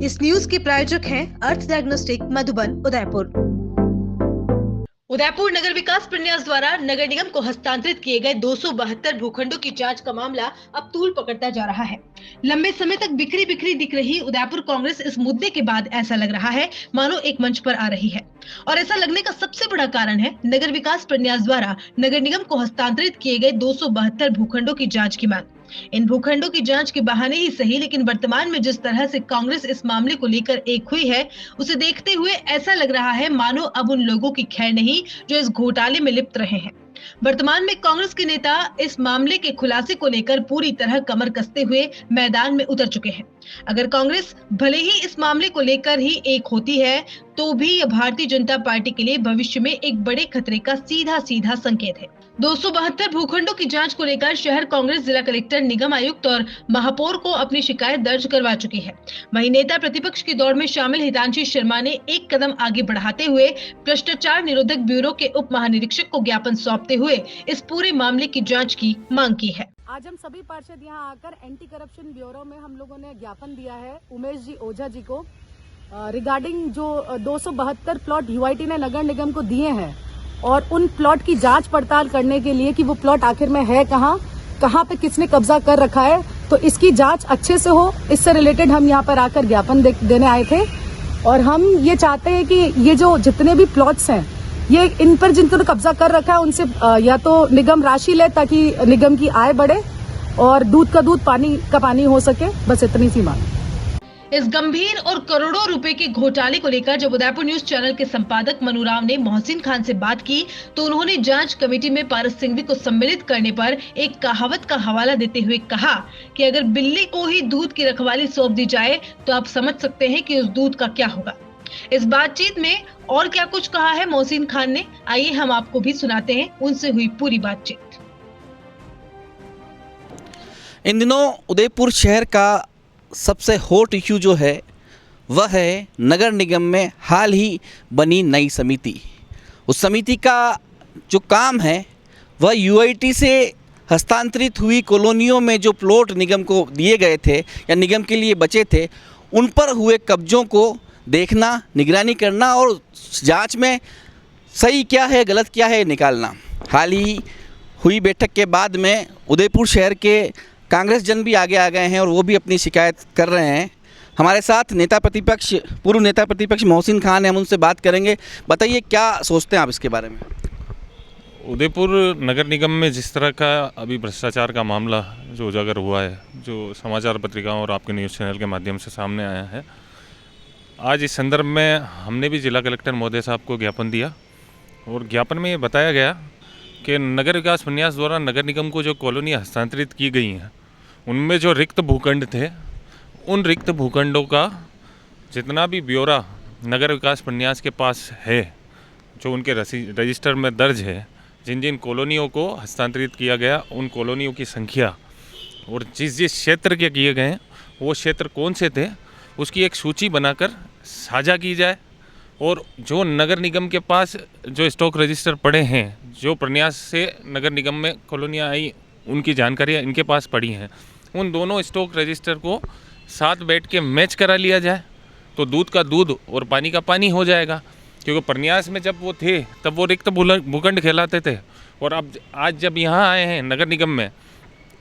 इस न्यूज के प्रायोजक हैं अर्थ डायग्नोस्टिक मधुबन उदयपुर। उदयपुर नगर विकास प्रन्यास द्वारा नगर निगम को हस्तांतरित किए गए 272 भूखंडों की जांच का मामला अब तूल पकड़ता जा रहा है। लंबे समय तक बिखरी बिखरी दिख रही उदयपुर कांग्रेस इस मुद्दे के बाद ऐसा लग रहा है मानो एक मंच पर आ रही है। और ऐसा लगने का सबसे बड़ा कारण है नगर विकास प्रन्यास द्वारा नगर निगम को हस्तांतरित किए गए 272 भूखंडों की जाँच की मांग। इन भूखंडों की जांच के बहाने ही सही, लेकिन वर्तमान में जिस तरह से कांग्रेस इस मामले को लेकर एक हुई है, उसे देखते हुए ऐसा लग रहा है मानो अब उन लोगों की खैर नहीं जो इस घोटाले में लिप्त रहे हैं। वर्तमान में कांग्रेस के नेता इस मामले के खुलासे को लेकर पूरी तरह कमर कसते हुए मैदान में उतर चुके हैं। अगर कांग्रेस भले ही इस मामले को लेकर ही एक होती है, तो भी यह भारतीय जनता पार्टी के लिए भविष्य में एक बड़े खतरे का सीधा सीधा संकेत है। 272 भूखंडों की जांच को लेकर शहर कांग्रेस जिला कलेक्टर, निगम आयुक्त और महापौर को अपनी शिकायत दर्ज करवा चुकी है। वहीं नेता प्रतिपक्ष की दौड़ में शामिल हितांशी शर्मा ने एक कदम आगे बढ़ाते हुए भ्रष्टाचार निरोधक ब्यूरो के उप महानिरीक्षक को ज्ञापन सौंपते हुए इस पूरे मामले की जांच की मांग की है। आज हम सभी पार्षद यहाँ आकर एंटी करप्शन ब्यूरो में हम लोगों ने ज्ञापन दिया है उमेश जी ओझा जी को रिगार्डिंग जो 272 प्लॉट यूआईटी ने नगर निगम को दिए हैं और उन प्लॉट की जांच पड़ताल करने के लिए कि वो प्लॉट आखिर में है कहाँ पे किसने कब्जा कर रखा है, तो इसकी जांच अच्छे से हो। इससे रिलेटेड हम यहाँ पर आकर ज्ञापन देने आए थे और हम ये चाहते हैं कि ये जो जितने भी प्लॉट्स हैं, ये इन पर जिनको कब्जा कर रखा है उनसे या तो निगम राशि ले ताकि निगम की आय बढ़े और दूध का दूध पानी का पानी हो सके। बस इतनी सी मांग। इस गंभीर और करोड़ों रुपए के घोटाले को लेकर जब उदयपुर न्यूज चैनल के संपादक मनुराव ने मोहसिन खान से बात की, तो उन्होंने जांच कमेटी में पारस सिंघवी को सम्मिलित करने पर एक कहावत का हवाला देते हुए कहा कि अगर बिल्ली को ही दूध की रखवाली सौंप दी जाए तो आप समझ सकते हैं कि उस दूध का क्या होगा। इस बातचीत में और क्या कुछ कहा है मोहसिन खान ने, आइए हम आपको भी सुनाते हैं उनसे हुई पूरी बातचीत। इन दिनों उदयपुर शहर का सबसे हॉट इश्यू जो है वह है नगर निगम में हाल ही बनी नई समिति। उस समिति का जो काम है वह यूआईटी से हस्तांतरित हुई कॉलोनियों में जो प्लॉट निगम को दिए गए थे या निगम के लिए बचे थे, उन पर हुए कब्जों को देखना, निगरानी करना और जांच में सही क्या है गलत क्या है निकालना। हाल ही हुई बैठक के बाद में उदयपुर शहर के कांग्रेस जन भी आगे आ गए हैं और वो भी अपनी शिकायत कर रहे हैं। हमारे साथ पूर्व नेता प्रतिपक्ष मोहसिन खान है, हम उनसे बात करेंगे। बताइए क्या सोचते हैं आप इसके बारे में। उदयपुर नगर निगम में जिस तरह का अभी भ्रष्टाचार का मामला जो उजागर हुआ है, जो समाचार पत्रिकाओं और आपके न्यूज़ चैनल के माध्यम से सामने आया है, आज इस संदर्भ में हमने भी जिला कलेक्टर महोदय साहब को ज्ञापन दिया और ज्ञापन में ये बताया गया कि नगर विकास प्रन्यास द्वारा नगर निगम को जो कॉलोनी हस्तांतरित की गई हैं, उनमें जो रिक्त भूखंड थे, उन रिक्त भूखंडों का जितना भी ब्यौरा नगर विकास प्रन्यास के पास है, जो उनके रजिस्टर में दर्ज है, जिन जिन कॉलोनियों को हस्तांतरित किया गया, उन कॉलोनियों की संख्या और जिस जिस क्षेत्र के किए गए हैं वो क्षेत्र कौन से थे, उसकी एक सूची बनाकर साझा की जाए। और जो नगर निगम के पास जो स्टॉक रजिस्टर पड़े हैं, जो प्रन्यास से नगर निगम में कॉलोनियाँ आई, उनकी जानकारियाँ इनके पास पड़ी हैं, उन दोनों स्टॉक रजिस्टर को साथ बैठ के मैच करा लिया जाए तो दूध का दूध और पानी का पानी हो जाएगा। क्योंकि प्रन्यास में जब वो थे तब वो रिक्त भूखंड कहलाते थे और अब आज जब यहाँ आए हैं नगर निगम में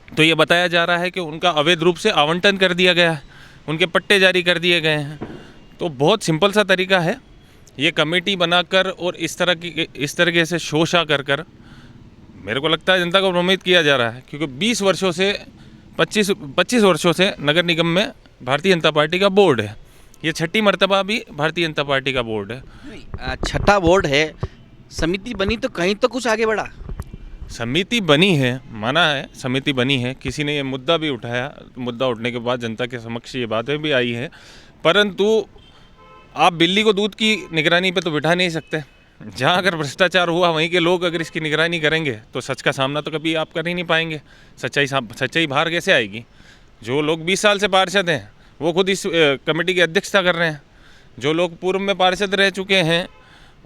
तो ये बताया जा रहा है कि उनका अवैध रूप से आवंटन कर दिया गया है, उनके पट्टे जारी कर दिए गए हैं। तो बहुत सिंपल सा तरीका है, ये कमेटी बनाकर और इस तरीके से शोषा कर मेरे को लगता है जनता को भ्रमित किया जा रहा है। क्योंकि 25 वर्षों से नगर निगम में भारतीय जनता पार्टी का बोर्ड है, ये छठी मर्तबा भी भारतीय जनता पार्टी का बोर्ड है। छठा बोर्ड है, समिति बनी तो कहीं तो कुछ आगे बढ़ा। समिति बनी है, माना है समिति बनी है, किसी ने ये मुद्दा भी उठाया, मुद्दा उठने के बाद जनता के समक्ष ये बातें भी आई है, परंतु आप बिल्ली को दूध की निगरानी पे तो बिठा नहीं सकते। जहाँ अगर भ्रष्टाचार हुआ वहीं के लोग अगर इसकी निगरानी करेंगे तो सच का सामना तो कभी आप कर ही नहीं पाएंगे। सच्चाई बाहर कैसे आएगी। जो लोग 20 साल से पार्षद हैं वो खुद इस कमेटी की अध्यक्षता कर रहे हैं। जो लोग पूर्व में पार्षद रह चुके हैं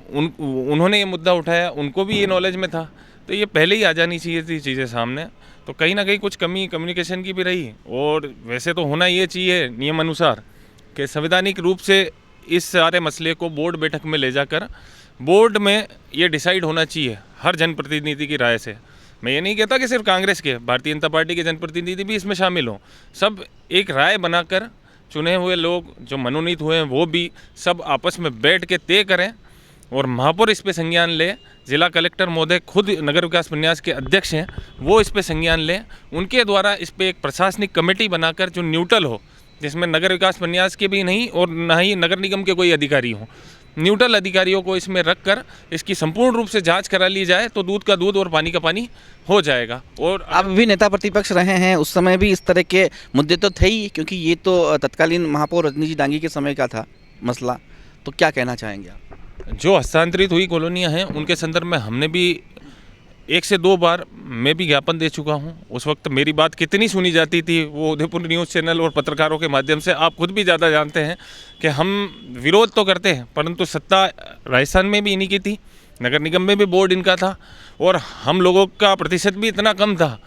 उन्होंने ये मुद्दा उठाया, उनको भी ये नॉलेज में था, तो ये पहले ही आ जानी चाहिए थी चीज़ें सामने। तो कहीं ना कहीं कुछ कमी कम्युनिकेशन की भी रही। और वैसे तो होना ये चाहिए नियम अनुसार कि संवैधानिक रूप से इस सारे मसले को बोर्ड बैठक में ले जाकर बोर्ड में ये डिसाइड होना चाहिए हर जनप्रतिनिधि की राय से। मैं ये नहीं कहता कि सिर्फ कांग्रेस के, भारतीय जनता पार्टी के जनप्रतिनिधि भी इसमें शामिल हों। सब एक राय बनाकर चुने हुए लोग जो मनोनीत हुए हैं वो भी सब आपस में बैठ के तय करें और महापौर इस पे संज्ञान ले। जिला कलेक्टर महोदय खुद नगर विकास प्रन्यास के अध्यक्ष हैं, वो इस पे संज्ञान लें। उनके द्वारा इस पे एक प्रशासनिक कमेटी बनाकर जो न्यूट्रल हो, जिसमें नगर विकास प्रन्यास के भी नहीं और ना ही नगर निगम के कोई अधिकारी हों, न्यूट्रल अधिकारियों को इसमें रखकर इसकी संपूर्ण रूप से जांच करा ली जाए तो दूध का दूध और पानी का पानी हो जाएगा। और आप भी नेता प्रतिपक्ष रहे हैं, उस समय भी इस तरह के मुद्दे तो थे ही, क्योंकि ये तो तत्कालीन महापौर रजनी जी डांगी के समय का था मसला। तो क्या कहना चाहेंगे आप? जो हस्तांतरित हुई कॉलोनियाँ हैं उनके संदर्भ में हमने भी 1 से 2 बार मैं भी ज्ञापन दे चुका हूं। उस वक्त मेरी बात कितनी सुनी जाती थी वो उदयपुर न्यूज़ चैनल और पत्रकारों के माध्यम से आप खुद भी ज़्यादा जानते हैं कि हम विरोध तो करते हैं, परंतु सत्ता राजस्थान में भी इन्हीं की थी, नगर निगम में भी बोर्ड इनका था और हम लोगों का प्रतिशत भी इतना कम था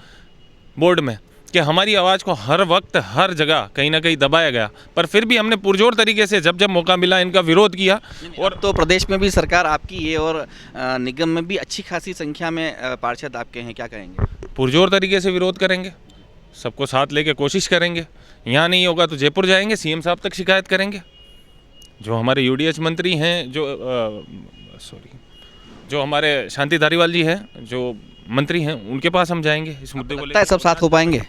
बोर्ड में कि हमारी आवाज़ को हर वक्त हर जगह कहीं ना कहीं दबाया गया। पर फिर भी हमने पुरजोर तरीके से जब जब मौका मिला इनका विरोध किया। और तो प्रदेश में भी सरकार आपकी है और निगम में भी अच्छी खासी संख्या में पार्षद आपके हैं, क्या कहेंगे? पुरजोर तरीके से विरोध करेंगे, सबको साथ लेके कोशिश करेंगे। यहाँ नहीं होगा तो जयपुर जाएंगे, सीएम साहब तक शिकायत करेंगे। जो हमारे यूडीएच मंत्री हैं, जो हमारे शांति धारीवाल जी हैं, जो मंत्री हैं, उनके पास हम जाएंगे इस मुद्दे को लेकर। सब साथ हो पाएंगे?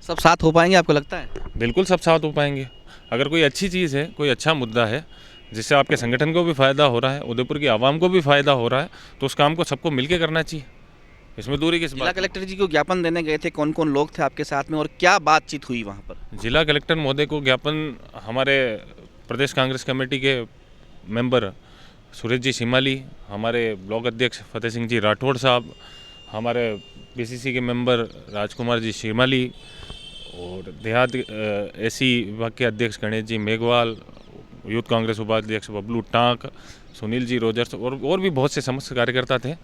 सब साथ हो पाएंगे आपको लगता है? बिल्कुल सब साथ हो पाएंगे। अगर कोई अच्छी चीज़ है, कोई अच्छा मुद्दा है जिससे आपके संगठन को भी फ़ायदा हो रहा है, उदयपुर की आवाम को भी फ़ायदा हो रहा है, तो उस काम को सबको मिलकर करना चाहिए। इसमें दूरी किस बात? जिला कलेक्टर जी को ज्ञापन देने गए थे, कौन कौन लोग थे आपके साथ में और क्या बातचीत हुई वहाँ पर? जिला कलेक्टर महोदय को ज्ञापन हमारे प्रदेश कांग्रेस कमेटी के मेंबर सुरेश जी शिमाली, हमारे ब्लॉक अध्यक्ष फतेह सिंह जी राठौड़ साहब, हमारे पीसीसी के मेंबर राजकुमार जी शिमाली और देहात एसी विभाग के अध्यक्ष गणेश जी मेघवाल, यूथ कांग्रेस उपाध्यक्ष बबलू टांक, सुनील जी रोजर्स और भी बहुत से समस्त कार्यकर्ता थे,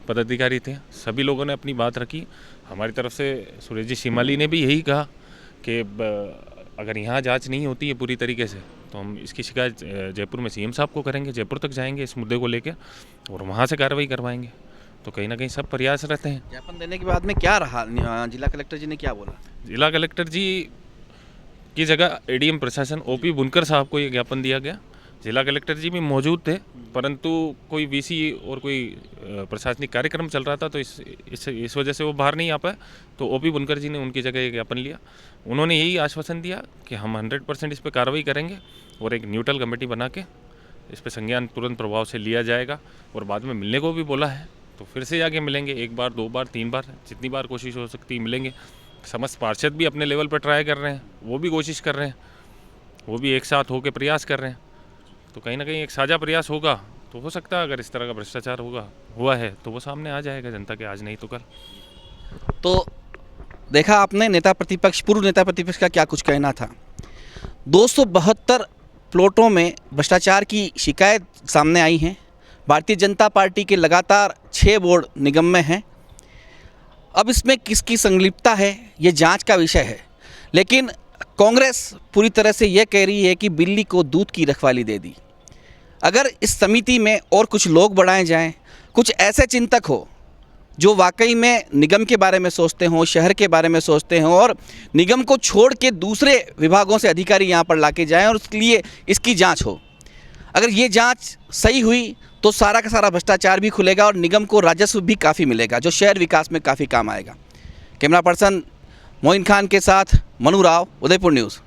पदाधिकारी थे। सभी लोगों ने अपनी बात रखी। हमारी तरफ से सुरेश जी शिमाली ने भी यही कहा कि अगर यहाँ जांच नहीं होती है पूरी तरीके से तो हम इसकी शिकायत जयपुर में सीएम साहब को करेंगे, जयपुर तक जाएंगे इस मुद्दे को लेकर और वहाँ से कार्रवाई करवाएंगे। तो कहीं ना कहीं सब प्रयास रहते हैं। ज्ञापन देने के बाद में क्या रहा? जिला कलेक्टर जी ने क्या बोला? जिला कलेक्टर जी की जगह एडीएम प्रशासन ओपी बुनकर साहब को ये ज्ञापन दिया गया। जिला कलेक्टर जी भी मौजूद थे, परंतु कोई वीसी और कोई प्रशासनिक कार्यक्रम चल रहा था तो इस वजह से वो बाहर नहीं आ पाए। तो ओपी बुनकर जी ने उनकी जगह ये ज्ञापन लिया। उन्होंने यही आश्वासन दिया कि हम 100% इस पर कार्रवाई करेंगे और एक न्यूट्रल कमेटी बना के इस पर संज्ञान तुरंत प्रभाव से लिया जाएगा और बाद में मिलने को भी बोला है। तो फिर से जाके मिलेंगे, 1 बार 2 बार 3 बार, जितनी बार कोशिश हो सकती है मिलेंगे। समस्त पार्षद भी अपने लेवल पर ट्राई कर रहे हैं, वो भी कोशिश कर रहे हैं, वो भी एक साथ होकर प्रयास कर रहे हैं। तो कहीं ना कहीं एक साझा प्रयास होगा तो हो सकता है अगर इस तरह का भ्रष्टाचार हुआ है तो वो सामने आ जाएगा जनता के, आज नहीं तो कल। तो देखा आपने नेता प्रतिपक्ष, पूर्व नेता प्रतिपक्ष का क्या कुछ कहना था। 272 प्लॉटों में भ्रष्टाचार की शिकायत सामने आई है। भारतीय जनता पार्टी के लगातार 6 बोर्ड निगम में हैं। अब इसमें किसकी संलिप्तता है ये जांच का विषय है, लेकिन कांग्रेस पूरी तरह से यह कह रही है कि बिल्ली को दूध की रखवाली दे दी। अगर इस समिति में और कुछ लोग बढ़ाए जाएं, कुछ ऐसे चिंतक हो जो वाकई में निगम के बारे में सोचते हों, शहर के बारे में सोचते हों और निगम को छोड़ के दूसरे विभागों से अधिकारी यहाँ पर लाके जाएं और उसके लिए इसकी जांच हो। अगर ये जांच सही हुई तो सारा का सारा भ्रष्टाचार भी खुलेगा और निगम को राजस्व भी काफ़ी मिलेगा, जो शहर विकास में काफ़ी काम आएगा। कैमरा पर्सन मोइन खान के साथ मनु राव, उदयपुर न्यूज़।